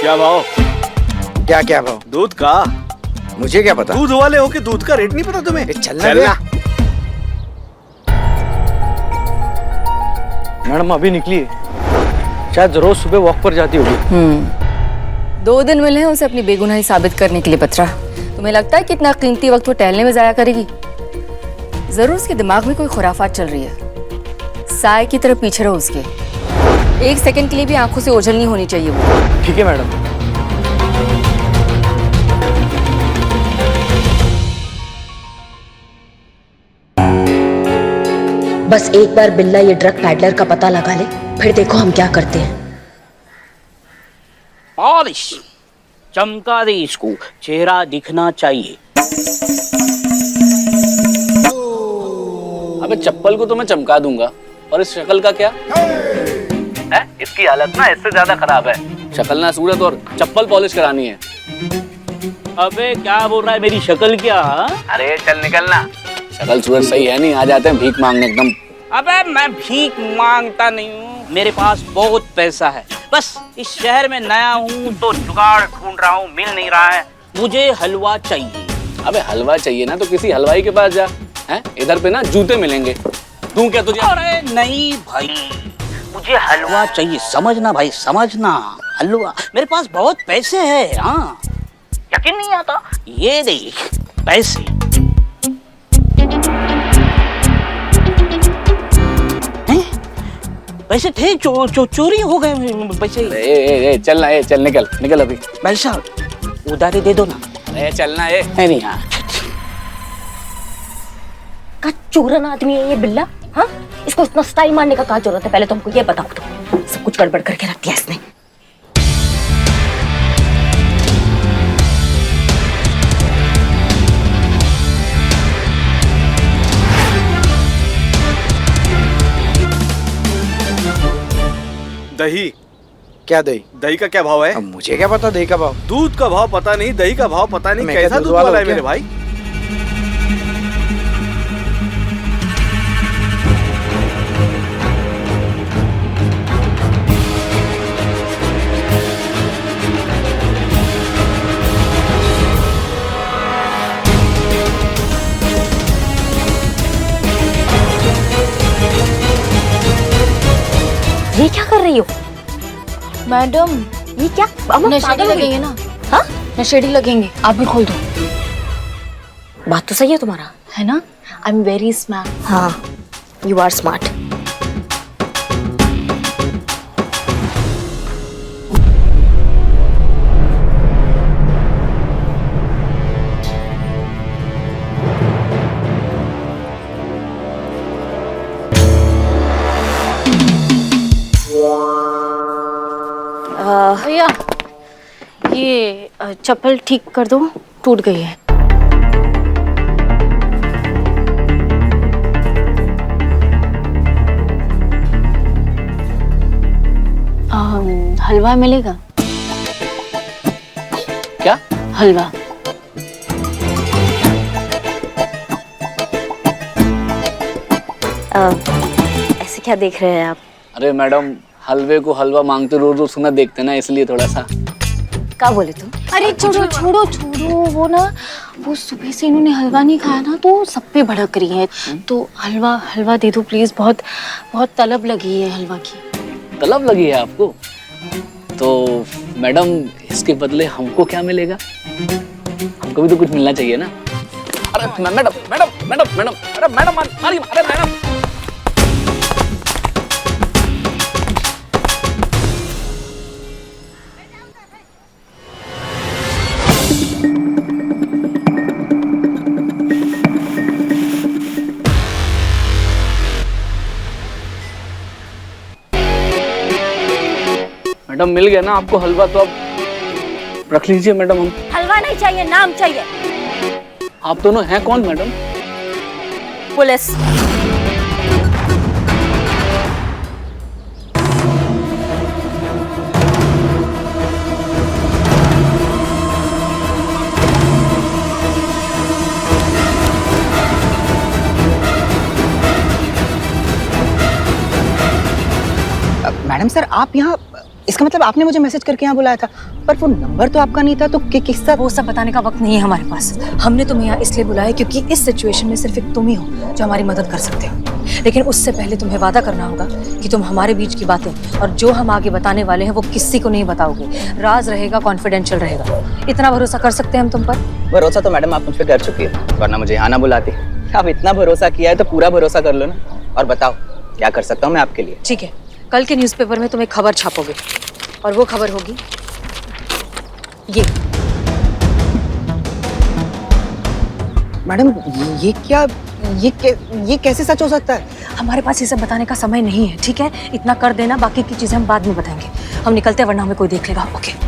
क्या भाव? क्या क्या भाव? दूध का? मुझे क्या पता? दूध वाले हो कि दूध का रेट नहीं पता तुम्हें? चलना मैडम अभी निकली है, शायद रोज सुबह वॉक पर जाती होगी। 2 दिन मिले हैं उसे अपनी बेगुनाही साबित करने के लिए। पत्रा, तुम्हें लगता है कितना कीमती वक्त वो टहलने में जाया करेगी? जरूर उसके दिमाग में कोई खुराफात चल रही है। साय की तरफ पीछे रहो उसके। 1 सेकंड के लिए भी आंखों से ओझल नहीं होनी चाहिए वो। ठीक है मैडम। बस एक बार बिल्ला ये ड्रग पैडलर का पता लगा ले, फिर देखो हम क्या करते हैं। पॉलिश चमका दे इसको, चेहरा दिखना चाहिए। अबे चप्पल को तो मैं चमका दूंगा, और इस शक्ल का क्या है? इसकी हालत ना इससे ज्यादा खराब है। शक्ल ना सूरत और चप्पल पॉलिश करानी है। अबे क्या बोल रहा है, मेरी शक्ल क्या? अरे चल निकलना। शक्ल सूरत सही है नहीं, आ जाते हैं भीख मांगने एकदम। अबे मैं भीख मांगता नहीं हूँ, मेरे पास बहुत पैसा है। बस इस शहर में नया हूँ तो जुगाड़ ढूंढ रहा हूँ, मिल नहीं रहा है। मुझे हलवा चाहिए। अबे हलवा चाहिए ना तो किसी हलवाई के पास जा, हैं? इधर पे ना जूते मिलेंगे। दूं क्या तुझे? अरे नहीं भाई, मुझे हलवा चाहिए, समझना भाई, समझना। हलवा, मेरे पास बहुत पैसे हैं। हाँ, यकीन नहीं आता? ये देख पैसे। पैसे थे, चोरी हो गए पैसे। चल निकल अभी। भाई साहब उधारी दे दो ना। चलना नहीं हाँ। का चूरन आदमी है ये बिल्ला। हाँ, इसको इतना स्टाइल मारने का क्या जरूरत है? पहले तो हमको ये बताओ, तो सब कुछ गड़बड़ करके रख दिया इसने। दही। क्या दही? दही का क्या भाव है? अब मुझे क्या पता दही का भाव? दूध का भाव पता नहीं, दही का भाव पता नहीं। मैं कैसा क्या दूध दूध वाला वाला है हूँ मेरे क्या? भाई? ये क्या कर रही हो मैडम, ये क्या? नशेड़ी लगेंगे ना? हाँ, नशेड़ी लगेंगे। आप भी खोल दो। बात तो सही है तुम्हारा, है ना? I am very smart. हाँ, यू आर स्मार्ट। भैया, ये चप्पल ठीक कर दो, टूट गई है। हलवा मिलेगा? क्या हलवा? ऐसे क्या देख रहे हैं आप? अरे मैडम, हलवे को हलवा मांगते रोज रोज सुना देखते ना, इसलिए थोड़ा सा। क्या बोले तुम? अरे छोड़ो, वो ना, वो सुबह से इन्होंने हलवा नहीं खाया ना, तो सब पे भड़क रही है। तो हलवा दे दो प्लीज, बहुत बहुत तलब लगी है हलवा की। तलब लगी है आपको? तो मैडम इसके बदले हमको क्या मिलेगा? हमको भी तो कुछ मिलना चाहिए ना। अरे मैडम मारिए, अरे मैडम। मैडम मिल गया ना आपको हलवा, तो अब रख लीजिए मैडम। हम हलवा नहीं चाहिए, नाम चाहिए। आप दोनों हैं कौन मैडम? पुलिस। मैडम सर, आप यहाँ इसका मतलब आपने मुझे मैसेज करके यहाँ बुलाया था, पर वो नंबर तो आपका नहीं था, तो किसका? वो सब बताने का वक्त नहीं है हमारे पास। हमने तुम्हें यहाँ इसलिए बुलाया क्योंकि इस सिचुएशन में सिर्फ एक तुम ही हो जो हमारी मदद कर सकते हो। लेकिन उससे पहले तुम्हें वादा करना होगा कि तुम हमारे बीच की बातें और जो हम आगे बताने वाले हैं वो किसी को नहीं बताओगे। राज रहेगा, कॉन्फिडेंशियल रहेगा। इतना भरोसा कर सकते हैं हम तुम पर? भरोसा तो मैडम आप मुझ पर कर चुकी है, वरना मुझे यहाँ ना बुलाती। अब इतना भरोसा किया है तो पूरा भरोसा कर लो ना। और बताओ क्या कर सकता हूँ मैं आपके लिए? ठीक है, कल के न्यूज़पेपर में तुम एक खबर छापोगे और वो खबर होगी ये। मैडम ये कैसे सच हो सकता है? हमारे पास ये सब बताने का समय नहीं है, ठीक है? इतना कर देना, बाकी की चीजें हम बाद में बताएंगे। हम निकलते हैं वरना हमें कोई देख लेगा। ओके।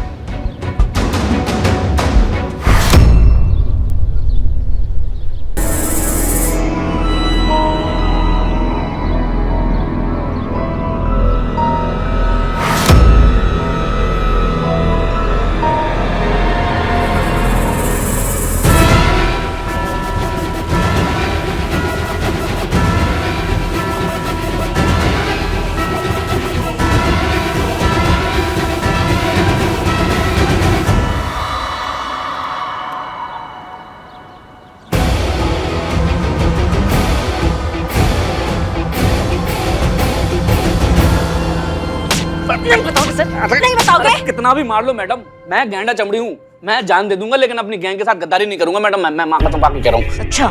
नहीं बताओगे सर? नहीं बताओगे? कितना भी मार लो मैडम, मैं गैंडा चमड़ी हूँ, मैं जान दे दूंगा, लेकिन अपनी गैंग के साथ गद्दारी नहीं करूंगा मैडम। मैं माँ कसम पाके कह रहा हूँ। अच्छा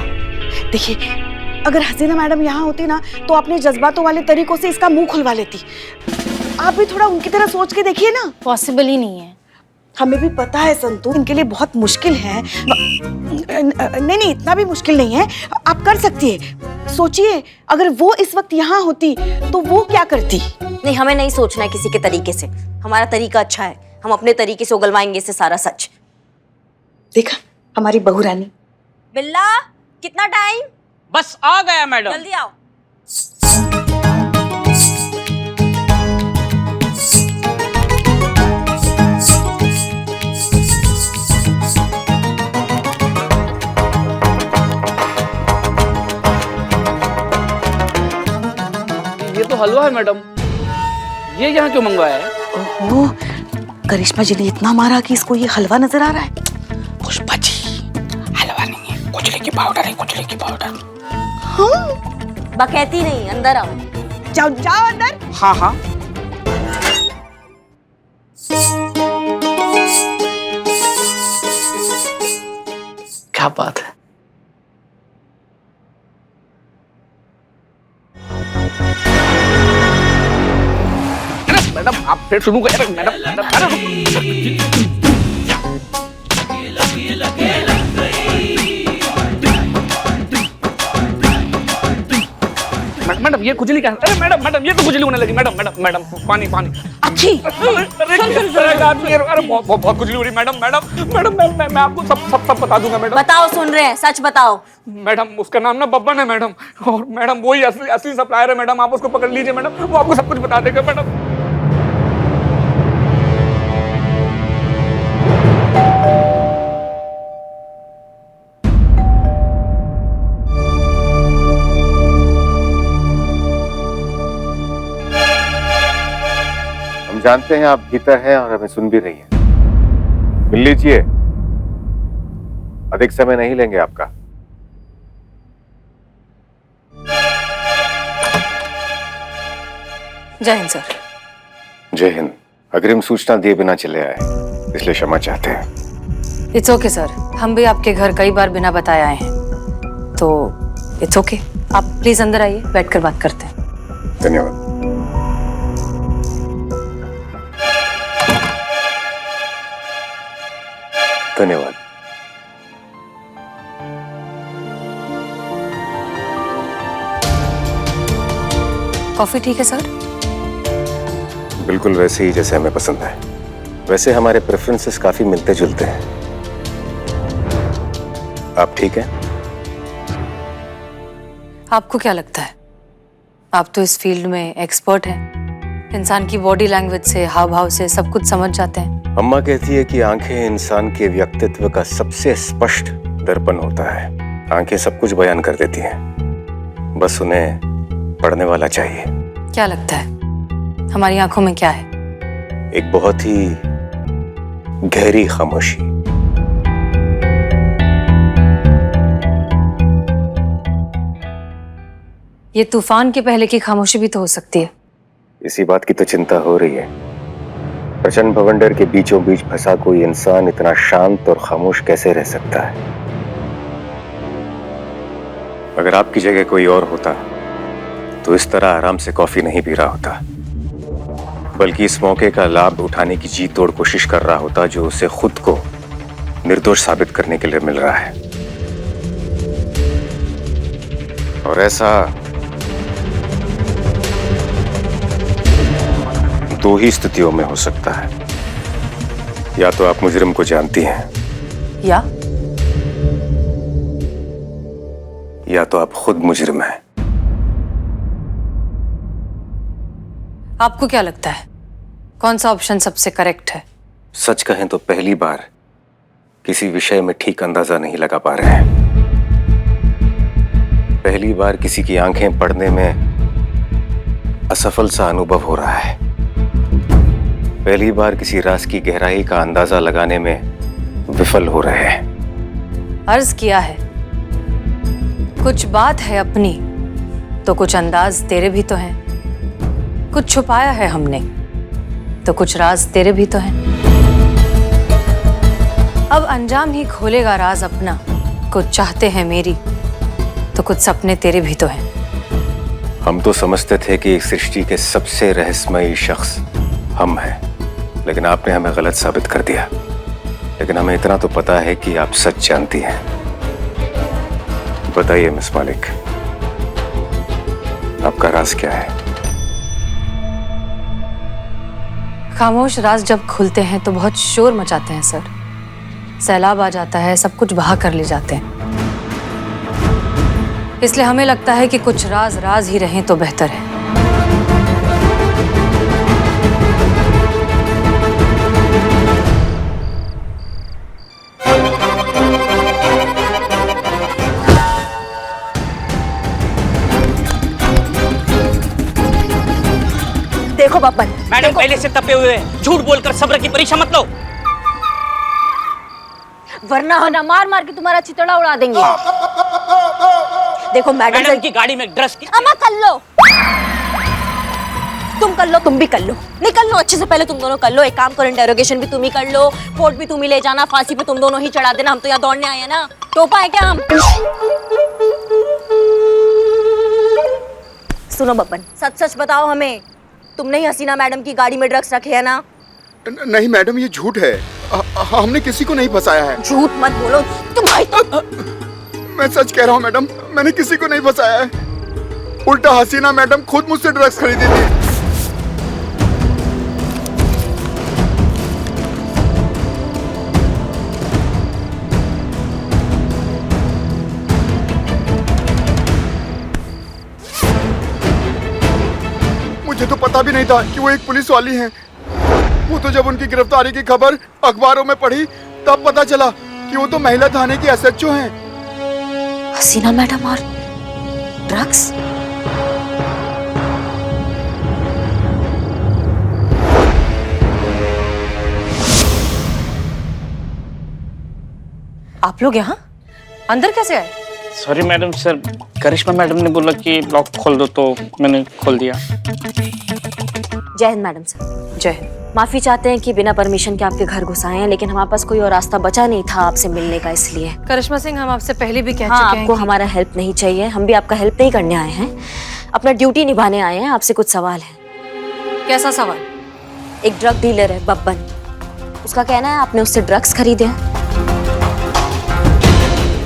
देखिए, अगर हसीना मैडम यहाँ होती ना तो अपने जज्बातों वाले तरीकों से इसका मुंह खुलवा लेती। आप भी थोड़ा उनकी तरह सोच के देखिए ना। पॉसिबल ही नहीं है। हमें भी पता है संतू, इनके लिए बहुत मुश्किल है। नहीं, इतना भी मुश्किल नहीं है, आप कर सकती है। सोचिए, अगर वो इस वक्त यहाँ होती तो वो क्या करती? नहीं, हमें नहीं सोचना है किसी के तरीके से। हमारा तरीका अच्छा है, हम अपने तरीके से उगलवाएंगे इससे सारा सच। देखा हमारी बहू रानी। बिल्ला, कितना टाइम? बस आ गया मैडम। जल्दी आओ। ये तो हलवा है मैडम, ये यहाँ क्यों मंगवाया है? ओहो, करिश्मा जी ने इतना मारा कि इसको ये हलवा नजर आ रहा है। पुष्पा जी, हलवा नहीं है, कुचले की पाउडर है, कुचले की पाउडर। बकैती नहीं, अंदर आओ। जाओ जाओ अंदर। हाँ हाँ। क्या बात है। मैडम आप फिर शुरू करें। मैडम ये खुजली क्या? अरे मैडम ये तो खुजली होने लगी। मैडम पानी। अच्छी अरे बहुत खुजली हो रही मैडम। मैं आपको सब बता दूंगा मैडम। बताओ, सुन रहे हैं, सच बताओ। मैडम उसका नाम ना बब्बन है मैडम, और मैडम वही असली सप्लायर है मैडम। आप उसको पकड़ लीजिए मैडम, वो आपको सब कुछ बता देगा मैडम। हम जानते हैं आप भीतर हैं और हमें सुन भी रही हैं। मिल लीजिए, अधिक समय नहीं लेंगे आपका। जय हिंद सर। जय हिंद। अग्रिम सूचना दिए बिना चले आए, इसलिए क्षमा चाहते हैं। इट्स ओके सर, हम भी आपके घर कई बार बिना बताए आए हैं, तो इट्स ओके। आप प्लीज अंदर आइए, बैठकर बात करते हैं। धन्यवाद। धन्यवाद। कॉफी ठीक है सर? बिल्कुल वैसे ही जैसे हमें पसंद है। वैसे हमारे प्रेफरेंसेस काफी मिलते जुलते हैं। आप ठीक हैं? आपको क्या लगता है? आप तो इस फील्ड में एक्सपर्ट हैं। इंसान की बॉडी लैंग्वेज से, हाव भाव से सब कुछ समझ जाते हैं। अम्मा कहती है कि आंखें इंसान के व्यक्तित्व का सबसे स्पष्ट दर्पण होता है। आंखें सब कुछ बयान कर देती हैं, बस उन्हें पढ़ने वाला चाहिए। क्या लगता है हमारी आंखों में क्या है? एक बहुत ही गहरी खामोशी। ये तूफान के पहले की खामोशी भी तो हो सकती है। इसी बात की तो चिंता हो रही है। प्रचंड भवंडर के बीचों बीच फंसा कोई इंसान इतना शांत और खामोश कैसे रह सकता है? अगर आपकी जगह कोई और होता तो इस तरह आराम से कॉफी नहीं पी रहा होता, बल्कि इस मौके का लाभ उठाने की जी तोड़ कोशिश कर रहा होता जो उसे खुद को निर्दोष साबित करने के लिए मिल रहा है। और ऐसा दो ही स्थितियों में हो सकता है। या तो आप मुजरिम को जानती हैं, या तो आप खुद मुजरिम हैं। आपको क्या लगता है कौन सा ऑप्शन सबसे करेक्ट है? सच कहें तो पहली बार किसी विषय में ठीक अंदाजा नहीं लगा पा रहे हैं। पहली बार किसी की आंखें पढ़ने में असफल सा अनुभव हो रहा है। पहली बार किसी राज की गहराई का अंदाजा लगाने में विफल हो रहे हैं। अर्ज किया है, कुछ बात है अपनी तो कुछ अंदाज तेरे भी तो हैं। कुछ छुपाया है हमने तो कुछ राज तेरे भी तो हैं। अब अंजाम ही खोलेगा राज अपना। कुछ चाहते हैं मेरी तो कुछ सपने तेरे भी तो हैं। हम तो समझते थे कि इस सृष्टि के सबसे रहस्यमयी शख्स हम हैं, लेकिन आपने हमें गलत साबित कर दिया। लेकिन हमें इतना तो पता है कि आप सच जानती हैं। बताइए मिस मालिक, आपका राज क्या है? खामोश राज जब खुलते हैं तो बहुत शोर मचाते हैं सर। सैलाब आ जाता है, सब कुछ बहा कर ले जाते हैं। इसलिए हमें लगता है कि कुछ राज राज ही रहें तो बेहतर है। देखो बब्बन, मैडम पहले से तपे हुए हैं, झूठ बोलकर सब्र की परीक्षा मत लो, वरना हम ना मार मार के तुम्हारा चितड़ा उड़ा देंगे। देखो मैडम की गाड़ी में ड्रग्स की। अम्मा कर लो, तुम कर लो, तुम भी कर लो, निकल लो अच्छे से। पहले तुम दोनों कर लो। एक काम करो, इंटेरोगेशन भी तुम ही कर लो, कोर्ट भी तुम ही ले जाना, फांसी पे तुम दोनों ही चढ़ा देना। हम तो यहाँ दौड़ने आए हैं ना, टोपा है क्या हम? सुनो बब्बन, सच सच बताओ हमें, तुमने ही हसीना मैडम की गाड़ी में ड्रग्स रखे है ना? नहीं मैडम, ये झूठ है। हमने किसी को नहीं फंसाया है। झूठ मत बोलो तुम्हारी तो। मैं सच कह रहा हूँ मैडम, मैंने किसी को नहीं फंसाया है। उल्टा हसीना मैडम खुद मुझसे ड्रग्स खरीदी थी। मुझे तो पता भी नहीं था कि वो एक पुलिस वाली हैं। वो तो जब उनकी गिरफ्तारी की खबर अखबारों में पढ़ी तब पता चला कि वो तो महिला थाने की एसएचओ हैं। हसीना मैडम और ड्रग्स? आप लोग यहाँ अंदर कैसे आए? सॉरी मैडम, सर करिश्मा मैडम ने बोला कि लॉक खोल दो तो मैंने खोल दिया। जय हिंद मैडम सर। जय हिंद। माफी चाहते हैं कि बिना परमिशन के आपके घर घुस आए हैं, लेकिन हमारे पास कोई और रास्ता बचा नहीं था आपसे मिलने का, इसलिए। करिश्मा सिंह, हम आपसे पहले भी कह हाँ, चुके हैं आपको कि... हमारा हेल्प नहीं चाहिए। हम भी आपका हेल्प नहीं करने आए हैं, अपना ड्यूटी निभाने आए हैं। आपसे कुछ सवाल है। कैसा सवाल? एक ड्रग डीलर है बब्बन, उसका कहना है आपने उससे ड्रग्स खरीदे हैं।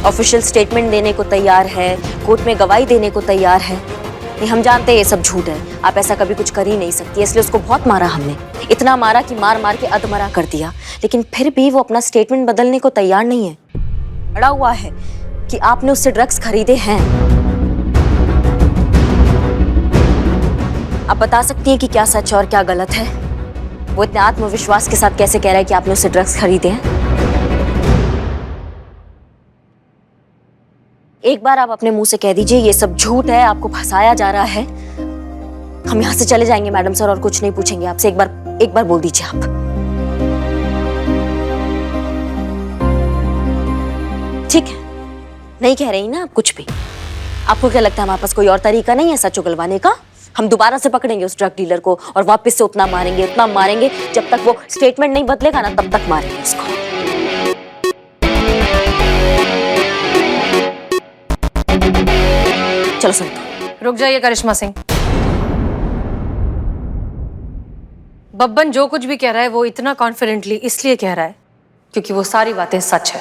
ऑफिशियल स्टेटमेंट देने को तैयार है, कोर्ट में गवाही देने को तैयार है। नहीं, हम जानते हैं ये सब झूठ है, आप ऐसा कभी कुछ कर ही नहीं सकती, इसलिए उसको बहुत मारा हमने। इतना मारा कि मार मार के अधमरा कर दिया, लेकिन फिर भी वो अपना स्टेटमेंट बदलने को तैयार नहीं है। अड़ा हुआ है कि आपने उससे ड्रग्स खरीदे हैं। आप बता सकती हैं कि क्या सच और क्या गलत है? वो इतने आत्मविश्वास के साथ कैसे कह रहा है कि आपने उससे ड्रग्स खरीदे हैं? एक बार आप अपने मुंह से कह दीजिए ये सब झूठ है, आपको फंसाया जा रहा है। हम यहाँ से चले जाएंगे मैडम सर, और कुछ नहीं पूछेंगे आपसे। एक बार एक बार बोल दीजिए आप। ठीक है, नहीं कह रही ना आप कुछ भी। आपको क्या लगता है हमारे पास कोई और तरीका नहीं है सच उगलवाने का? हम दोबारा से पकड़ेंगे उस ड्रग डीलर को और वापस से उतना मारेंगे जब तक वो स्टेटमेंट नहीं बदलेगा ना, तब तक मारेंगे उसको। चलो संतू। रुक जाइए करिश्मा सिंह। बब्बन जो कुछ भी कह रहा है वो इतना कॉन्फिडेंटली इसलिए कह रहा है क्योंकि वो सारी बातें सच है।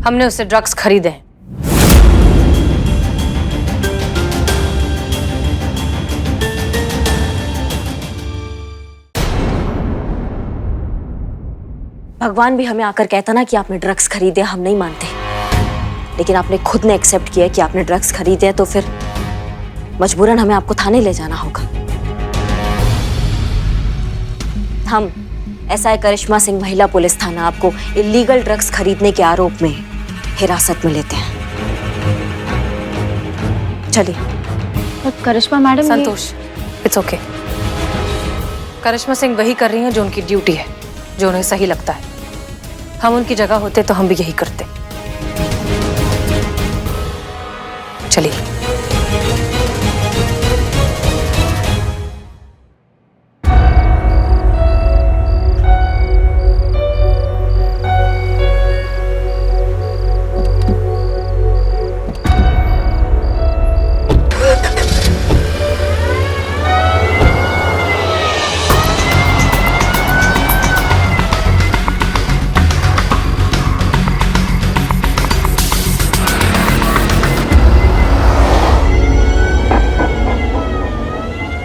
हमने उससे ड्रग्स खरीदे हैं। भगवान भी हमें आकर कहता ना कि आपने ड्रग्स खरीदे, हम नहीं मानते, लेकिन आपने खुद ने एक्सेप्ट किया कि आपने ड्रग्स खरीदे हैं, तो फिर मजबूरन हमें आपको थाने ले जाना होगा। हम एसआई करिश्मा सिंह, महिला पुलिस थाना, आपको इलीगल ड्रग्स खरीदने के आरोप में हिरासत में लेते हैं। चलिए। करिश्मा मैडम, संतोष, इट्स ओके। करिश्मा सिंह वही कर रही हैं जो उनकी ड्यूटी है, जो उन्हें सही लगता है। हम उनकी जगह होते तो हम भी यही करते। चलिए।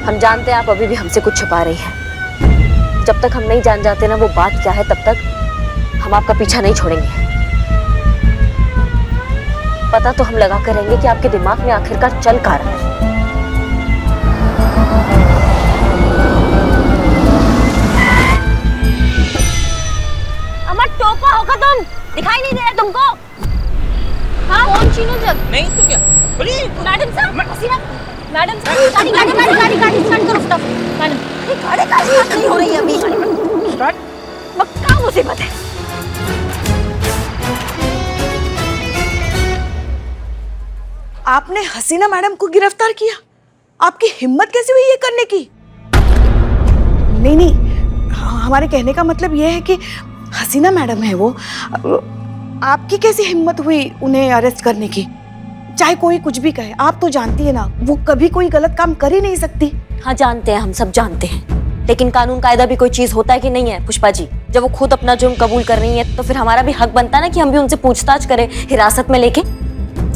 हम जानते हैं आप अभी भी हमसे कुछ छुपा रही हैं। जब तक हम नहीं जान जाते ना वो बात क्या है, तब तक हम आपका पीछा नहीं छोड़ेंगे। पता तो हम लगा कर रहेंगे कि आपके दिमाग में आखिरकार चल क्या रहा है। अमर टोपा होगा तुम, दिखाई नहीं दे रहा तुमको? हाँ, कौन चीनू जग? नहीं तो क्या? बोलिए मैडम साहब, हसीना मैडम साहब, गाड़ी स्टार्ट करो फटाफट। मैडम, ये गाड़ी का स्टार्ट नहीं हो रही है अभी। स्टार्ट? क्या मुसीबत है? आपने हसीना मैडम को गिरफ्तार किया? आपकी हिम्मत कैसे हुई ये करने की? नहीं, हमारे कहने का मतलब ये है कि हसीना मैडम है वो। आपकी कैसी हिम्मत हुई उन्हें अरेस्ट करने की? चाहे कोई कुछ भी कहे, आप तो जानती है ना वो कभी कोई गलत काम कर ही नहीं सकती। हाँ जानते हैं, हम सब जानते हैं, लेकिन कानून कायदा भी कोई चीज होता है कि नहीं है पुष्पा जी? जब वो खुद अपना जुर्म कबूल कर रही है तो फिर हमारा भी हक बनता है ना कि हम भी उनसे पूछताछ करें हिरासत में लेके।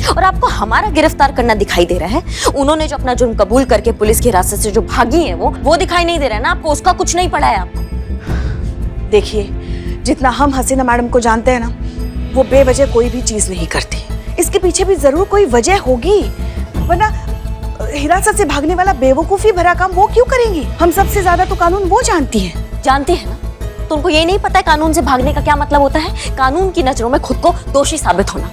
और आपको हमारा गिरफ्तार करना दिखाई दे रहा है, उन्होंने जो अपना जुर्म कबूल करके पुलिस की हिरासत से जो भागी है वो दिखाई नहीं दे रहा है ना आपको? उसका कुछ नहीं पड़ा है आपको? देखिए, जितना हम हसीना मैडम को जानते हैं ना, वो बेवजह कोई भी चीज नहीं करती। इसके पीछे भी जरूर कोई वजह होगी, वरना हिरासत से भागने वाला बेवकूफी भरा काम वो क्यों करेंगी? हम सबसे ज्यादा तो कानून वो जानती है। जानती है ना, तो उनको ये नहीं पता है कानून से भागने का क्या मतलब होता है? कानून की नजरों में खुद को दोषी साबित होना।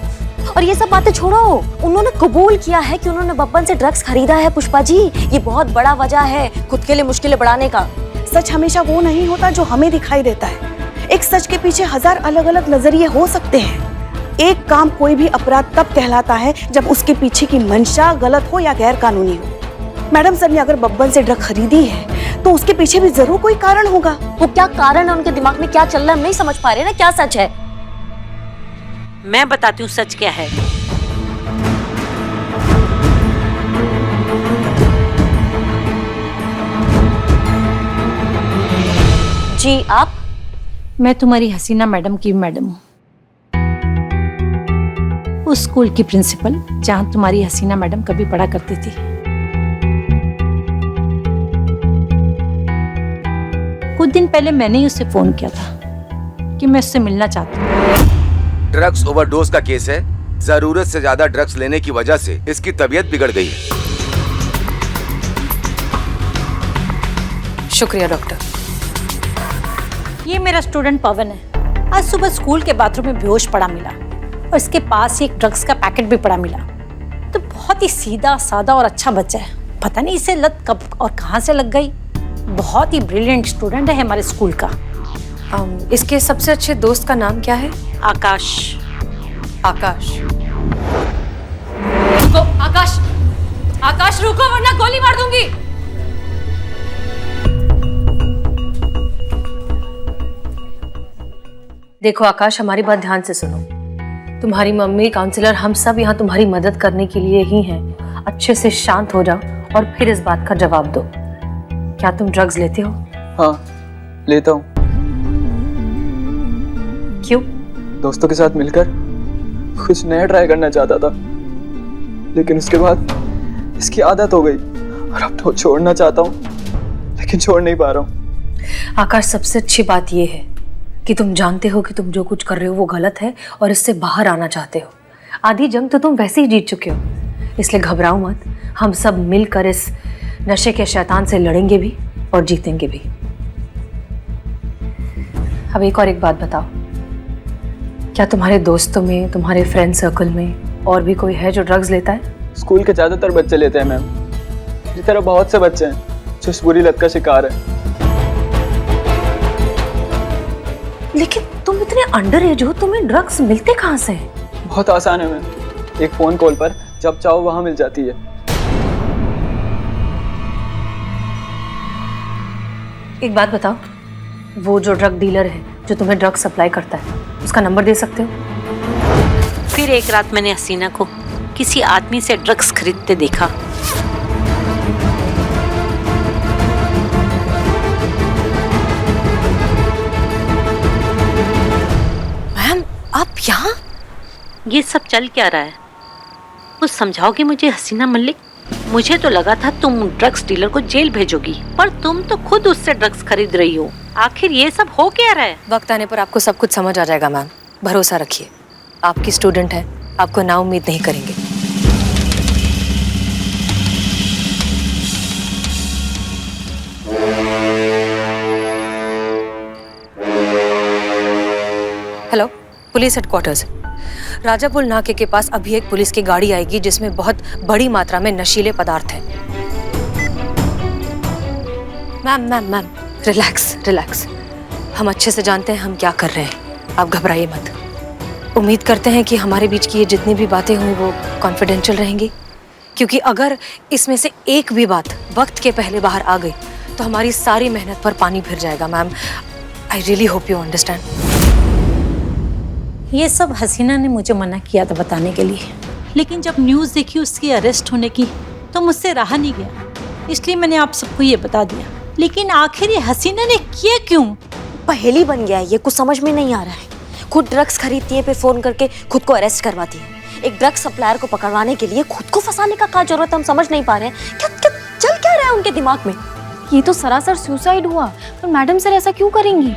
और ये सब बातें छोड़ो, उन्होंने कबूल किया है कि उन्होंने बब्बन से ड्रग्स खरीदा है पुष्पा जी। ये बहुत बड़ा वजह है खुद के लिए मुश्किलें बढ़ाने का। सच हमेशा वो नहीं होता जो हमें दिखाई देता है। एक सच के पीछे 1000 अलग अलग नजरिए हो सकते हैं। एक काम कोई भी अपराध तब कहलाता है जब उसके पीछे की मंशा गलत हो या गैर कानूनी हो। मैडम सर ने अगर बब्बन से ड्रग खरीदी है तो उसके पीछे भी जरूर कोई कारण होगा। वो क्या कारण है, उनके दिमाग में क्या चल रहा है, हम नहीं समझ पा रहे ना क्या सच है। मैं बताती हूँ सच क्या है। जी आप? मैं तुम्हारी हसीना मैडम की मैडम हूँ, उस स्कूल की प्रिंसिपल जहां तुम्हारी हसीना मैडम कभी पढ़ा करती थी। कुछ दिन पहले मैंने ही उससे फोन किया था कि मैं उससे मिलना चाहती हूँ। ड्रग्स ओवरडोज का केस है। जरूरत से ज्यादा ड्रग्स लेने की वजह से इसकी तबीयत बिगड़ गई है। शुक्रिया डॉक्टर। ये मेरा स्टूडेंट पवन है। आज सुबह स्कूल के बाथरूम में बेहोश पड़ा मिला और इसके पास ही एक ड्रग्स का पैकेट भी पड़ा मिला। तो बहुत ही सीधा सादा और अच्छा बच्चा है। पता नहीं इसे लत कब और कहाँ से लग गई। बहुत ही ब्रिलियंट स्टूडेंट है हमारे स्कूल का। इसके सबसे अच्छे दोस्त का नाम क्या है? आकाश। आकाश। रुको आकाश, आकाश रुको वरना गोली मार दूंगी। देखो आकाश, हमारी बात ध्यान से सुनो। तुम्हारी मम्मी, काउंसलर, हम सब यहाँ तुम्हारी मदद करने के लिए ही हैं। अच्छे से शांत हो जाओ और फिर इस बात का जवाब दो। क्या तुम ड्रग्स लेते हो? हाँ, लेता हूँ। क्यों? दोस्तों के साथ मिलकर कुछ नया ट्राई करना चाहता था, लेकिन उसके बाद इसकी आदत हो गई और अब तो छोड़ना चाहता हूँ, लेकिन छोड़ नहीं पा रहा हूँ। आकाश, सबसे अच्छी बात यह है कि तुम जानते हो कि तुम जो कुछ कर रहे हो वो गलत है और इससे बाहर आना चाहते हो। आधी जंग तो तुम वैसे ही जीत चुके हो, इसलिए घबराओ मत। हम सब मिलकर इस नशे के शैतान से लड़ेंगे भी और जीतेंगे भी। अब एक बात बताओ, क्या तुम्हारे दोस्तों में, तुम्हारे फ्रेंड सर्कल में और भी कोई है जो ड्रग्स लेता है? स्कूल के ज्यादातर बच्चे लेते हैं मैम। इसी तरह बहुत से बच्चे हैं जो इस बुरी लत का शिकार है। लेकिन तुम इतने अंडर एज हो, तुम्हें ड्रग्स मिलते कहाँ से हैं? बहुत आसान है मैम, एक फोन कॉल पर जब चाहो वहां मिल जाती है। एक बात बताओ, वो जो ड्रग डीलर है जो तुम्हें ड्रग सप्लाई करता है, उसका नंबर दे सकते हो? फिर एक रात मैंने हसीना को किसी आदमी से ड्रग्स खरीदते देखा। मैम, आप यहाँ? ये सब चल क्या रहा है? कुछ समझाओगे मुझे हसीना मलिक? मुझे तो लगा था तुम ड्रग्स डीलर को जेल भेजोगी, पर तुम तो खुद उससे ड्रग्स खरीद रही हो। आखिर ये सब हो क्या रहा है? वक्त आने पर आपको सब कुछ समझ आ जाएगा मैम, भरोसा रखिए। आपकी स्टूडेंट है, आपको ना उम्मीद नहीं करेंगे। Hello, police headquarters. राजापुल नाके के पास अभी एक पुलिस की गाड़ी आएगी जिसमें बहुत बड़ी मात्रा में नशीले पदार्थ हैं। Ma'am, relax relax. हम अच्छे से जानते हैं हम क्या कर रहे हैं, आप घबराइए मत। उम्मीद करते हैं कि हमारे बीच की ये जितनी भी बातें हुई वो कॉन्फिडेंशियल रहेंगी, क्योंकि अगर इसमें से एक भी बात वक्त के पहले बाहर आ गई तो हमारी सारी मेहनत पर पानी फिर जाएगा। Ma'am, I really hope you understand. ये सब हसीना ने मुझे मना किया था बताने के लिए, लेकिन जब न्यूज़ देखी उसकी अरेस्ट होने की तो मुझसे रहा नहीं गया, इसलिए मैंने आप सबको ये बता दिया। लेकिन आखिर ये हसीना ने किया क्यों? पहेली बन गया है ये, कुछ समझ में नहीं आ रहा है। खुद ड्रग्स खरीदती है, फिर फोन करके खुद को अरेस्ट करवाती है। एक ड्रग्स सप्लायर को पकड़वाने के लिए खुद को फंसाने का क्या जरूरत है, हम समझ नहीं पा रहे हैं। क्या चल क्या रहा है उनके दिमाग में? ये तो सरासर सुसाइड हुआ, पर मैडम सर ऐसा क्यों करेंगी?